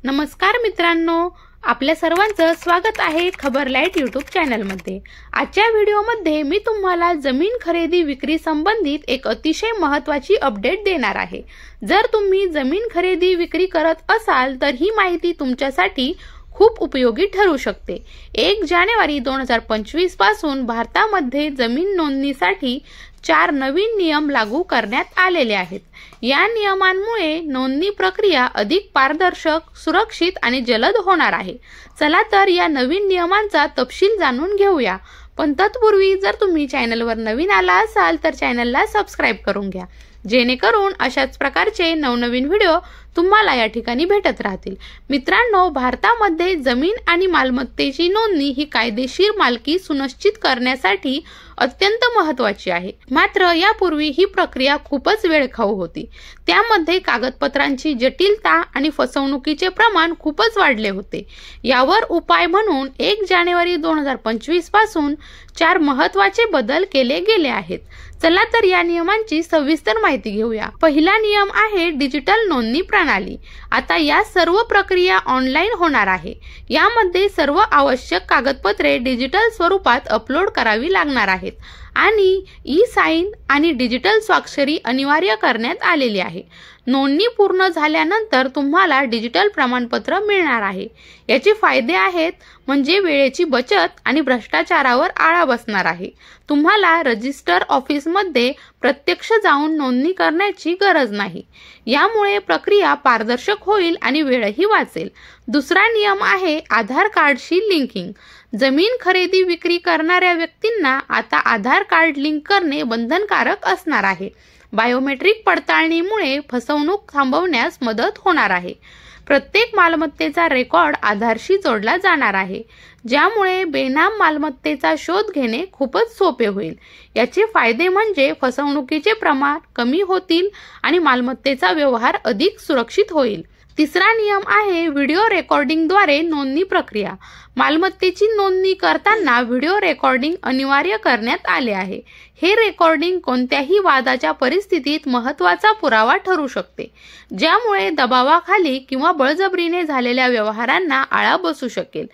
नमस्कार मित्रांनो, आपल्या सर्वांचं स्वागत आहे खबर लाईट यूट्यूब चॅनलमध्ये। आजच्या व्हिडिओमध्ये मी तुम्हाला जमीन खरेदी विक्री संबंधित एक अतिशय महत्त्वाची अपडेट देणार आहे। जर तुम्ही जमीन खरेदी विक्री करत असाल तर ही माहिती तुमच्यासाठी खूप उपयोगी ठरू शकते। 1 जानेवारी 2025 पासून भारतामध्ये जमीन नोंदणीसाठी 4 नवीन नियम लागू करण्यात आलेले आहेत। या नियमांमुळे नोंदणी प्रक्रिया अधिक पारदर्शक, सुरक्षित आणि जलद होणार आहे। चला तर या नवीन नियमांचा तपशील जाणून घेऊया। पण तत्पूर्वी जर तुम्ही चॅनलवर नवीन आला असाल तर चॅनलला सबस्क्राइब करून घ्या, जेणेकरून अशाच प्रकारचे नवनवीन व्हिडिओ तुम्हाला या ठिकाणी भेटत राहतील। मित्रांनो, भारतामध्ये जमीन आणि मालमत्तेची नोंदणी ही कायदेशीर मालकी सुनिश्चित करण्यासाठी अत्यंत महत्त्वाची आहे। मात्र यापूर्वी ही प्रक्रिया खूपच वेळखाऊ होती। त्यामध्ये कागदपत्रांची जटिलता आणि फसवणुकीचे प्रमाण खूपच वाढले होते। यावर उपाय म्हणून 1 जानेवारी 2025 पासून 4 महत्त्वाचे बदल केले गेले आहेत। चला तर या नियमांची सविस्तर माहिती घेऊया। पहिला नियम आहे डिजिटल नोंदणी प्रणाली। आता या सर्व प्रक्रिया ऑनलाईन होणार आहे। यामध्ये सर्व आवश्यक कागदपत्रे डिजिटल स्वरूपात अपलोड करावी लागणार आहेत आणि ई-साइन आणि डिजिटल स्वाक्षरी अनिवार्य करण्यात आलेली आहे। नोंदणी पूर्ण झाल्यानंतर तुम्हाला डिजिटल प्रमाणपत्र मिळणार आहे। याचे फायदे आहेत म्हणजे वेळेची बचत आणि भ्रष्टाचारावर आळा बसणार आहे। तुम्हाला रजिस्टर ऑफिसमध्ये प्रत्यक्ष जाऊन नोंदणी करण्याची गरज नाही। यामुळे प्रक्रिया पारदर्शक होईल आणि वेळही वाचेल। दुसरा नियम आहे आधार कार्डशी लिंकिंग। जमीन खरेदी विक्री करणाऱ्या व्यक्तींना आता आधार कार्ड लिंक करणे बंधनकारक असणार आहे। बायोमेट्रिक पडताळणीमुळे फसवणूक थांबवण्यास मदत होणार आहे। प्रत्येक मालमत्तेचा रेकॉर्ड आधारशी जोडला जाणार आहे, ज्यामुळे बेनाम मालमत्तेचा शोध घेणे खूपच सोपे होईल। याचे फायदे म्हणजे फसवणुकीचे प्रमाण कमी होतील आणि मालमत्तेचा व्यवहार अधिक सुरक्षित होईल। तिसरा नियम आहे व्हिडिओ रेकॉर्डिंगद्वारे नोंदणी प्रक्रिया। मालमत्तेची नोंदणी करताना व्हिडिओ रेकॉर्डिंग अनिवार्य करण्यात आले आहे। हे रेकॉर्डिंग कोणत्याही वादाच्या परिस्थितीत महत्त्वाचा पुरावा ठरू शकते, ज्यामुळे दबावाखाली किंवा बळजबरीने झालेल्या व्यवहारांना आळा बसू शकेल।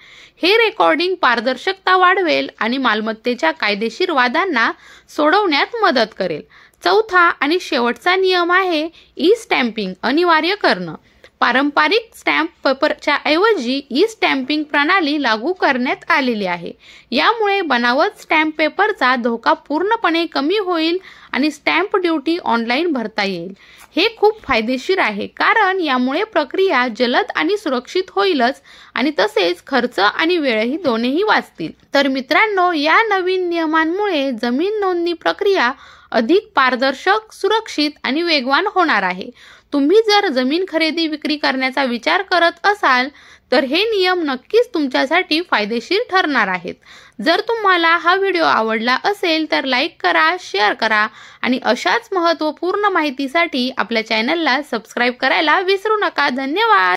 हे रेकॉर्डिंग पारदर्शकता वाढवेल आणि मालमत्तेच्या कायदेशीर वादांना सोडवण्यात मदत करेल। चौथा आणि शेवटचा नियम आहे ई-स्टॅम्पिंग अनिवार्य करणं। पारंपरिक स्टॅम्प पेपरच्या ऐवजी ई-स्टॅम्पिंग प्रणाली लागू करण्यात आलेली आहे। यामुळे बनावट स्टॅम्प पेपरचा धोका पूर्णपणे कमी होईल आणि स्टॅम्प ड्युटी ऑनलाईन भरता येईल। हे खूप फायदेशीर आहे, कारण यामुळे प्रक्रिया जलद आणि सुरक्षित होईलच आणि तसेच खर्च आणि वेळही दोन्हीही वाचतील। तर मित्रांनो, या नवीन नियमांमुळे जमीन नोंदणी प्रक्रिया अधिक पारदर्शक, सुरक्षित आणि वेगवान होणार आहे। तुम्ही जर जमीन खरेदी विक्री करण्याचा विचार करत असाल तर हे नियम नक्कीच तुमच्यासाठी फायदेशीर ठरणार आहेत। जर तुम्हाला हा व्हिडिओ आवडला असेल तर लाईक करा, शेअर करा आणि अशाच महत्त्वपूर्ण माहितीसाठी आपल्या चॅनलला सबस्क्राइब करायला विसरू नका। धन्यवाद।